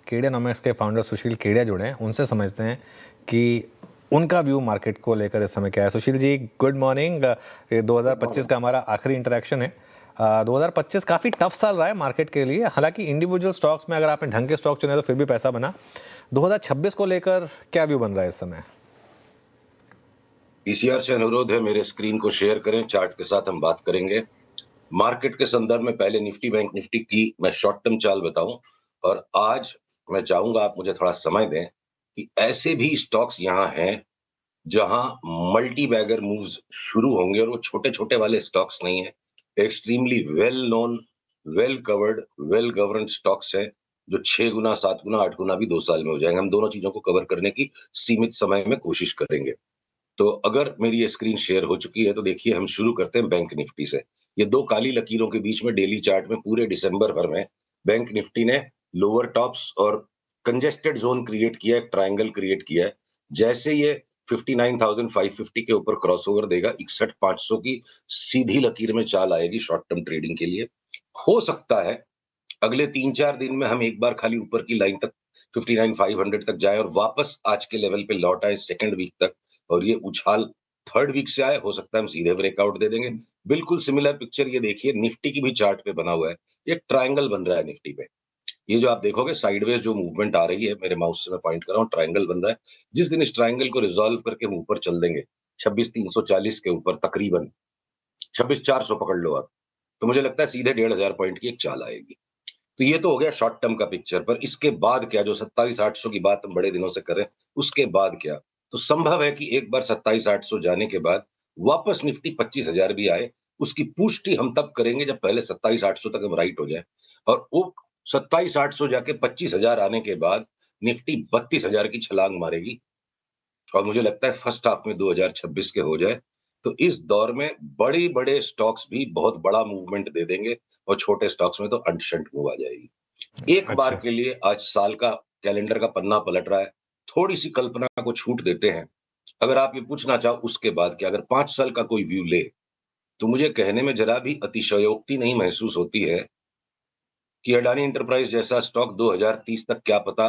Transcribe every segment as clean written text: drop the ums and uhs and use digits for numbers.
केडिया नॉमिक्स के फाउंडर सुशील केडिया जुड़े हैं, उनसे समझते हैं कि उनका व्यू मार्केट को लेकर इस समय क्या है। Sushil ji, good morning. 2025 का हमारा आखिरी इंटरेक्शन है। 2025 काफ़ी टफ साल रहा है मार्केट के लिए। हालांकि इंडिविजुअल स्टॉक्स में अगर आपने ढंग के स्टॉक चुने तो फिर भी पैसा बना। 2026 को लेकर क्या व्यू बन रहा है इस समय? पीसीआर से अनुरोध है मेरे स्क्रीन को शेयर करें, चार्ट के साथ हम बात करेंगे। मार्केट के संदर्भ में पहले निफ्टी बैंक निफ्टी की मैं शॉर्ट टर्म चाल बताऊं, और आज मैं चाहूंगा आप मुझे थोड़ा समय दें कि ऐसे भी स्टॉक्स यहां हैं जहां मल्टी बैगर मूव्स शुरू होंगे, और वो छोटे छोटे वाले स्टॉक्स नहीं है, extremely well known, well covered, well govern stocks हैं जो 6 गुना 7 गुना 8 गुना भी 2 साल में हो जाएंगे। हम दोनों चीजों को कवर करने की सीमित समय में कोशिश करेंगे। तो अगर मेरी ये स्क्रीन शेयर हो चुकी है तो देखिए, हम शुरू करते हैं बैंक निफ्टी से। ये दो काली लकीरों के बीच में डेली चार्ट में पूरे दिसंबर भर में बैंक निफ्टी ने लोअर टॉप्स और कंजेस्टेड जोन क्रिएट किया है, ट्रायंगल क्रिएट किया है। जैसे ये 59,550 के ऊपर क्रॉसओवर देगा, 61,500 की सीधी लकीर में चाल आएगी शॉर्ट टर्म ट्रेडिंग के लिए। हो सकता है अगले 3-4 दिन में हम एक बार खाली ऊपर की लाइन तक 59,500 तक जाए और वापस आज के लेवल पे लौट आए सेकंड वीक तक, और ये उछाल थर्ड वीक से आए। हो सकता है हम सीधे ब्रेकआउट दे देंगे। बिल्कुल सिमिलर पिक्चर ये देखिए, निफ्टी की भी चार्ट पे बना हुआ है। एक ट्रायंगल बन रहा है निफ्टी पे। ये जो आप देखोगे साइडवेज जो मूवमेंट आ रही है, मेरे माउस से मैं पॉइंट कर रहा हूँ, ट्रायंगल बन रहा है। जिस दिन इस ट्रायंगल को रिजॉल्व करके हम ऊपर चल देंगे 26,340 के ऊपर, तकरीबन 26,400 पकड़ लो आप, तो मुझे लगता है सीधे 1,500 पॉइंट की एक चाल आएगी। तो ये तो हो गया शॉर्ट टर्म का पिक्चर। पर इसके बाद क्या, जो 27,800 की बात हम बड़े दिनों से कर रहे हैं, उसके बाद क्या? तो संभव है कि एक बार 27,800 जाने के बाद वापस निफ्टी 25,000 भी आए। उसकी पुष्टि हम तब करेंगे जब पहले 27,800 तक हम राइट हो जाए, और वो 27,800 जाके 25,000 आने के बाद निफ्टी 32,000 की छलांग मारेगी, और मुझे लगता है फर्स्ट हाफ में 2026 के हो जाए। तो इस दौर में बड़े बड़े स्टॉक्स भी बहुत बड़ा मूवमेंट दे देंगे, और छोटे स्टॉक्स में तो अंशंट मूव आ जाएगी। एक बार अच्छा। के लिए आज साल का कैलेंडर का पन्ना पलट रहा है। थोड़ी सी कल्पना को छूट देते हैं। अगर आप ये पूछना चाहो उसके बाद क्या, अगर 5 साल का कोई व्यू ले, तो मुझे कहने में जरा भी अतिशयोक्ति नहीं महसूस होती है कि अडानी इंटरप्राइज जैसा स्टॉक 2030 तक क्या पता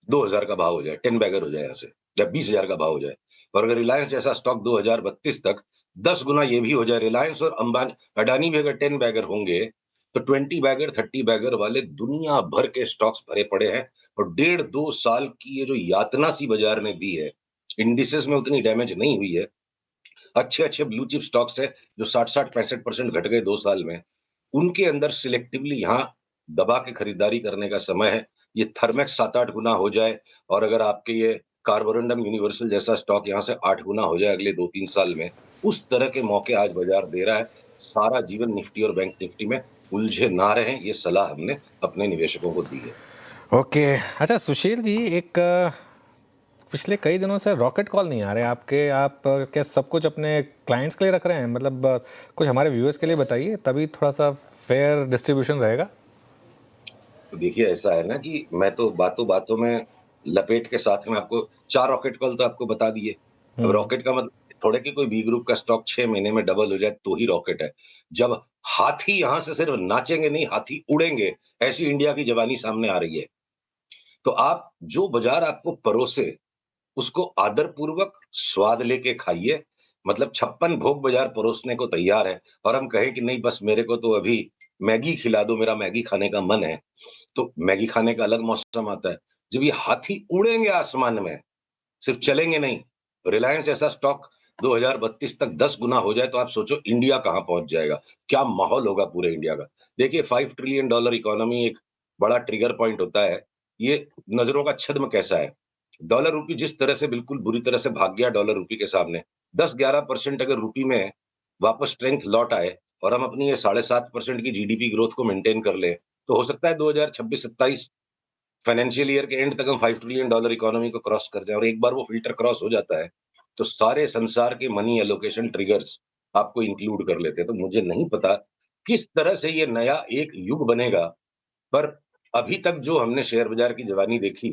2,000 का भाव हो जाए, 10 बैगर हो जाए यहाँ से, या 20,000 का भाव हो जाए। और अगर रिलायंस जैसा स्टॉक 2032 तक 10 गुना ये भी हो जाए, रिलायंस और अंबानी अडानी भी अगर 10 बैगर होंगे, तो 20 बैगर 30 बैगर वाले दुनिया भर के स्टॉक्स भरे पड़े हैं। और 1.5-2 साल की ये जो यातना सी बाजार ने दी है, इंडिसेस में उतनी डैमेज नहीं हुई है। अच्छे अच्छे ब्लू चिप स्टॉक्स है जो 60-65% घट गए 2 साल में, उनके अंदर सिलेक्टिवली यहाँ दबा के खरीदारी करने का समय है। ये थर्मेक्स 7-8 गुना हो जाए, और अगर आपके ये कार्बोरंडम यूनिवर्सल जैसा स्टॉक यहाँ से 8 गुना हो जाए अगले 2-3 साल में, उस तरह के मौके आज बाजार दे रहा है। सारा जीवन निफ्टी और बैंक निफ्टी में उलझे ना रहें, ये सलाह हमने अपने निवेशकों को दी है। ओके। अच्छा सुशील जी, एक पिछले कई दिनों से रॉकेट कॉल नहीं आ रहे आपके। आप क्या सब कुछ अपने क्लाइंट्स के लिए रख रहे हैं? मतलब कुछ हमारे व्यूअर्स के लिए बताइए, तभी थोड़ा सा फेयर डिस्ट्रीब्यूशन रहेगा। तो देखिए, ऐसा है ना कि मैं तो बातों बातों में लपेट के साथ में आपको 4 रॉकेट कॉल तो आपको बता दिए। अब रॉकेट का मतलब थोड़े कि कोई बी ग्रुप का स्टॉक 6 महीने में डबल हो जाए तो ही रॉकेट है। जब हाथी यहां से सिर्फ नाचेंगे नहीं, हाथी उड़ेंगे, ऐसी इंडिया की जवानी सामने आ रही है। तो आप जो बाजार आपको परोसे, उसको आदर पूर्वक स्वाद लेके खाइए। मतलब 56 भोग बाजार परोसने को तैयार है, और हम कहें कि नहीं बस मेरे को तो अभी मैगी खिला दो, मेरा मैगी खाने का मन है, तो मैगी खाने का अलग मौसम आता है। जब ये हाथी उड़ेंगे आसमान में, सिर्फ चलेंगे नहीं, रिलायंस जैसा स्टॉक 2032 तक 10 गुना हो जाए, तो आप सोचो इंडिया कहां पहुंच जाएगा, क्या माहौल होगा पूरे इंडिया का। देखिए, $5 ट्रिलियन इकोनॉमी एक बड़ा ट्रिगर पॉइंट होता है। ये नजरों का छद्म कैसा है। डॉलर रूपी जिस तरह से बिल्कुल बुरी तरह से भाग गया डॉलर रूपी के सामने, 10-11% अगर रूपी में वापस स्ट्रेंथ लौट आए, और हम अपनी ये 7.5% की जीडीपी ग्रोथ को मेंटेन कर ले, तो हो सकता है 2026-27 फाइनेंशियल ईयर के एंड तक हम $5 ट्रिलियन इकोनॉमी को क्रॉस कर जाए। और एक बार वो फिल्टर क्रॉस हो जाता है, तो सारे संसार के मनी एलोकेशन ट्रिगर्स आपको इंक्लूड कर लेते हैं। तो मुझे नहीं पता किस तरह से ये नया एक युग बनेगा, पर अभी तक जो हमने शेयर बाजार की जवानी देखी,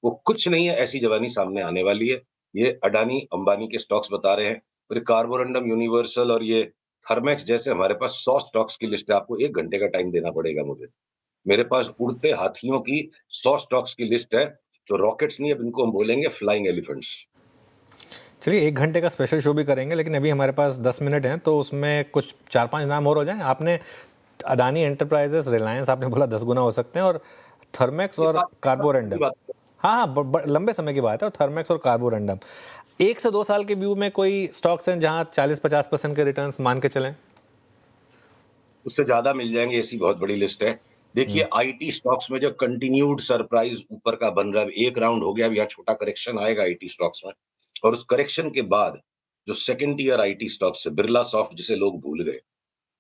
वो कुछ नहीं है, ऐसी जवानी सामने आने वाली है। ये अडानी अंबानी के स्टॉक्स बता रहे हैं, और कार्बोरंडम यूनिवर्सल और ये थर्मेक्स जैसे हमारे पास 100 स्टॉक्स की लिस्ट है। आपको 1 घंटे का टाइम देना पड़ेगा मुझे। मेरे पास उड़ते हाथियों की 100 स्टॉक्स की लिस्ट है, तो रॉकेट्स नहीं, अब इनको हम बोलेंगे फ्लाइंग एलिफेंट्स। चलिए 1 घंटे का स्पेशल शो भी करेंगे, लेकिन अभी हमारे पास 10 मिनट हैं, तो उसमें कुछ 4-5 नाम और हो जाएँ। आपने अदानी एंटरप्राइजेस, रिलायंस आपने बोला 10 गुना हो सकते हैं, और थर्मेक्स ये और बात की कार्बोरंडम। बात हाँ, हाँ, लंबे समय की बात है, और थर्मेक्स और कार्बोरंडम। 1 से 2 साल के व्यू में कोई स्टॉक्स हैं जहाँ 40-50% के रिटर्न्स मान के चलें? उससे ज्यादा मिल जाएंगे, ऐसी बहुत बड़ी लिस्ट है। देखिए आईटी स्टॉक्स में जो कंटिन्यूड सरप्राइज ऊपर का बन रहा है, एक राउंड हो गया, अब यहाँ छोटा करेक्शन आएगा आईटी स्टॉक्स में, और उस करेक्शन के बाद जो सेकंड ईयर आईटी स्टॉक्स है, बिरला सॉफ्ट जिसे लोग भूल गए,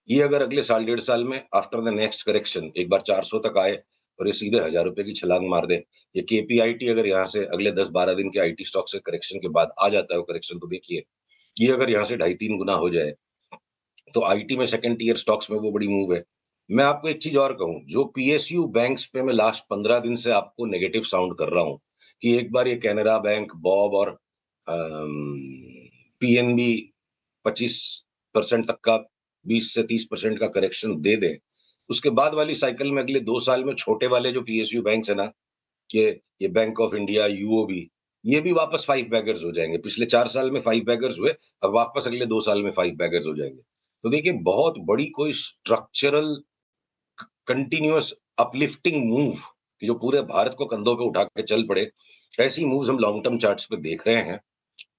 ये अगर अगले साल 1.5 साल में आफ्टर द नेक्स्ट करेक्शन एक बार 400 तक आए और ये सीधे 1000 रुपए की छलांग मार दे, ये केपीआईटी अगर यहाँ से अगले 10-12 दिन के आईटी स्टॉक से करेक्शन के बाद आ जाता है वो करेक्शन, तो देखिए ये अगर यहाँ से 2.5-3 गुना हो जाए, तो आईटी में सेकंड ईयर स्टॉक्स में वो बड़ी मूव है। मैं आपको एक चीज और कहूं, जो पीएसयू बैंक्स पे मैं लास्ट 15 दिन से आपको नेगेटिव साउंड कर रहा हूं कि एक बार ये कैनरा बैंक, बॉब और पीएनबी 25% तक का, 20 से 30% का करेक्शन दे दे, उसके बाद वाली साइकिल में अगले 2 साल में छोटे वाले जो पीएसयू बैंक्स है ना, कि ये बैंक ऑफ इंडिया, यूओबी, ये भी वापस फाइव बैगर्स हो जाएंगे। पिछले 4 साल में फाइव बैगर्स हुए, अब वापस अगले 2 साल में फाइव बैगर्स हो जाएंगे। तो देखिए बहुत बड़ी कोई स्ट्रक्चरल कंटिन्यूअस अपलिफ्टिंग मूव कि जो पूरे भारत को कंधों पे उठा के चल पड़े, ऐसी मूव्स हम लॉन्ग टर्म चार्ट्स पे देख रहे हैं।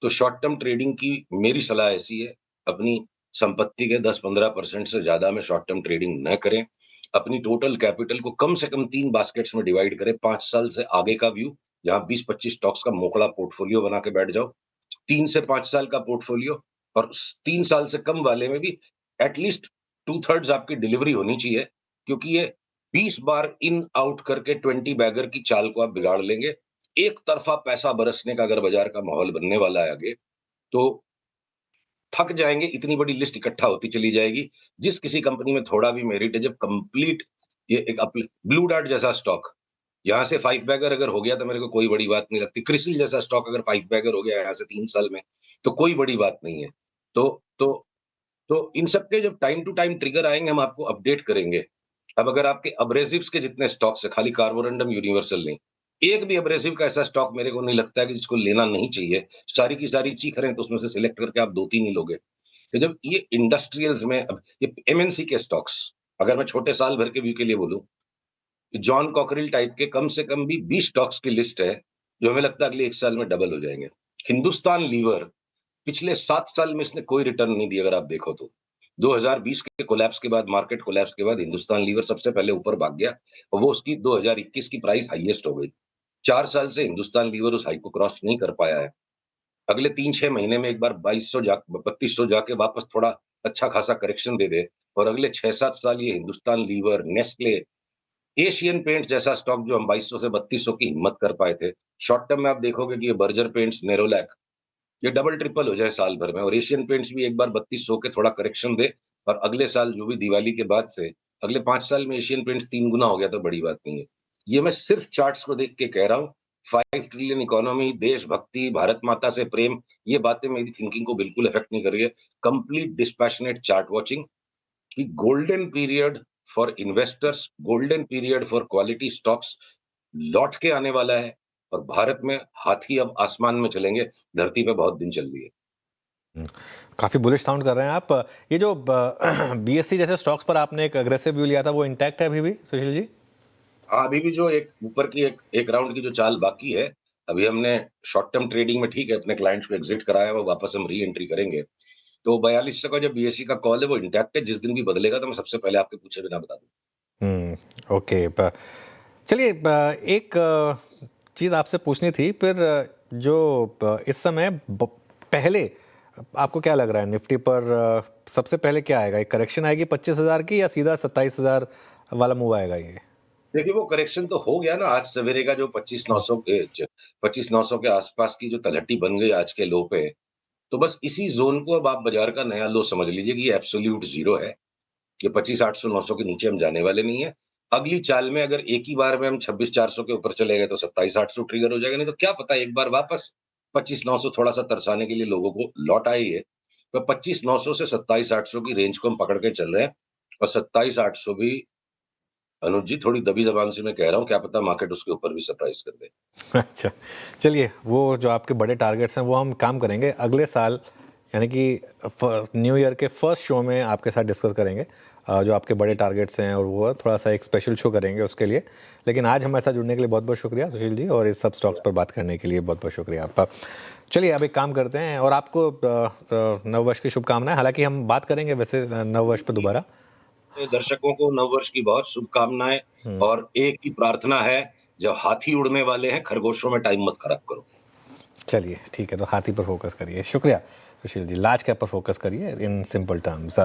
तो शॉर्ट टर्म ट्रेडिंग की मेरी सलाह ऐसी है, अपनी संपत्ति के 10-15% से ज्यादा में शॉर्ट टर्म ट्रेडिंग न करें। अपनी टोटल कैपिटल को कम से कम 3 बास्केट्स में डिवाइड करें। 5 साल से आगे का व्यू, जहां 20-25 स्टॉक्स का मोकड़ा पोर्टफोलियो बना के बैठ जाओ। 3 से 5 साल का पोर्टफोलियो, और 3 साल से कम वाले में भी एटलीस्ट 2/3 आपकी डिलीवरी होनी चाहिए, क्योंकि ये 20 बार इन आउट करके 20 बैगर की चाल को आप बिगाड़ लेंगे। एक तरफा पैसा बरसने का अगर बाजार का माहौल बनने वाला है आगे, तो थक जाएंगे, इतनी बड़ी लिस्ट इकट्ठा होती चली जाएगी। जिस किसी कंपनी में थोड़ा भी मेरिट है, जब कंप्लीट ये एक ब्लू डार्ट जैसा स्टॉक यहाँ से फाइव बैगर अगर हो गया तो मेरे को कोई बड़ी बात नहीं लगती। क्रिसिल जैसा स्टॉक अगर फाइव बैगर हो गया यहाँ से 3 साल में, तो कोई बड़ी बात नहीं है। तो तो तो इन सब के जब टाइम टू टाइम ट्रिगर आएंगे, हम आपको अपडेट करेंगे। अब अगर आपके अब्रेसिव्स के जितने स्टॉक्स है, खाली कार्बोरंडम यूनिवर्सल नहीं, एक भी अब्रेसिव का ऐसा स्टॉक मेरे को नहीं लगता है कि जिसको लेना नहीं चाहिए। सारी की सारी चीख रहे हैं, तो उसमें से सिलेक्ट करके आप 2-3 ही लोगे। तो जब ये इंडस्ट्रियल्स में, अब ये एमएनसी के स्टॉक्स, अगर मैं छोटे साल भर के व्यू के लिए बोलूं, जॉन कॉकरिल टाइप के कम से कम भी 20 स्टॉक्स की लिस्ट है, जो हमें लगता है अगले 1 साल में डबल हो जाएंगे। हिंदुस्तान लीवर, पिछले 7 साल में इसने कोई रिटर्न नहीं दिया, अगर आप देखो तो। 2020 के कोलैप्स के बाद, मार्केट कोलैप्स के बाद हिंदुस्तान लीवर सबसे पहले ऊपर भाग गया, और वो उसकी 2021 की प्राइस हाईएस्ट हो गई। 4 साल से हिंदुस्तान लीवर उस हाई को क्रॉस नहीं कर पाया है। अगले 3-6 महीने में एक बार 2200 जा 3200 जाके वापस थोड़ा अच्छा खासा करेक्शन दे दे, और अगले 6-7 साल ये Hindustan Lever, Nestle, Asian Paints जैसा स्टॉक जो हम 2200 से 3200 की हिम्मत कर पाए थे, शॉर्ट टर्म में आप देखोगे कि ये बर्जर पेंट्स, नेरोलैक, ये डबल ट्रिपल हो जाए साल भर में, और एशियन पेंट्स भी एक बार 3200 के थोड़ा करेक्शन दे, और अगले साल जो भी दिवाली के बाद से अगले 5 साल में एशियन पेंट्स 3 गुना हो गया, तो बड़ी बात नहीं है। ये मैं सिर्फ चार्ट्स को देख के कह रहा हूँ। 5 ट्रिलियन इकोनॉमी, देशभक्ति, भारत माता से प्रेम, ये बातें मेरी थिंकिंग को बिल्कुल इफेक्ट नहीं कर रही है। कंप्लीट डिस्पैशनेट चार्ट वॉचिंग कि golden period for investors, golden period for quality stocks लौट के आने वाला है, और भारत में हाथी अब आसमान में चलेंगे, धरती पे बहुत दिन चल रही है। काफ़ी बुलिश साउंड कर रहे हैं आप। ये जो बीएससी जैसे स्टॉक्स पर आपने एक अग्रेसिव व्यू लिया था, वो इंटैक्ट है अभी भी, सुशील जी? हाँ, अभी भी जो एक ऊपर की एक राउंड की जो चाल बाकी है, अभी हमने शॉर्ट टर्म ट्रेडिंग में ठीक है अपने क्लाइंट्स को एग्जिट कराया, वो वापस हम री एंट्री करेंगे। तो 4200 का जो बीएससी का कॉल है वो इंटैक्ट है। जिस दिन भी बदलेगा तो मैं सबसे पहले आपके पूछे बिना बता दूं। ओके। चलिए, एक चीज़ आपसे पूछनी थी फिर, जो इस समय पहले आपको क्या लग रहा है निफ्टी पर, सबसे पहले क्या आएगा? एक करेक्शन आएगी 25,000 की, या सीधा 27,000 वाला मूव आएगा ये? देखिए वो करेक्शन तो हो गया ना, आज सवेरे का जो 25,900 के आसपास की जो तलहटी बन गई आज के लो पे, तो बस इसी जोन को अब आप बाजार का नया लो समझ लीजिए कि ये एब्सोल्यूट जीरो है। ये 25,800-900 के नीचे हम जाने वाले नहीं है। अगली चाल में अगर एक ही बार में हम 26,400 के ऊपर चले गए तो 27,800 ट्रिगर हो जाएगा, नहीं तो क्या पता एक बार वापस 25,900 थोड़ा सा तरसाने के लिए लोगों को लौट आई है। तो 25,900 से 27,800 की रेंज को हम पकड़ के चल रहे हैं, और 27,800 भी अनुज जी थोड़ी दबी जबान से मैं कह रहा हूँ, क्या पता मार्केट उसके ऊपर भी सरप्राइज कर दे। अच्छा, चलिए वो जो आपके बड़े टारगेट्स हैं वो हम काम करेंगे अगले साल, यानी कि न्यू ईयर के फर्स्ट शो में आपके साथ डिस्कस करेंगे जो आपके बड़े टारगेट्स हैं, और वो थोड़ा सा एक स्पेशल शो करेंगे उसके लिए। लेकिन आज हमारे साथ जुड़ने के लिए बहुत बहुत शुक्रिया सुशील जी, और इस सब स्टॉक्स पर बात करने के लिए बहुत बहुत शुक्रिया आपका। चलिए अब एक काम करते हैं, और आपको नववर्ष की शुभकामनाएं। हालांकि हम बात करेंगे वैसे नववर्ष पर दोबारा। दर्शकों को नववर्ष की बहुत शुभकामनाएं, और एक ही प्रार्थना है, जब हाथी उड़ने वाले हैं खरगोशों में टाइम मत खराब करो। चलिए ठीक है, तो हाथी पर फोकस करिए। शुक्रिया सुशील जी, लार्ज कैप पर फोकस करिए इन सिंपल टर्म्स।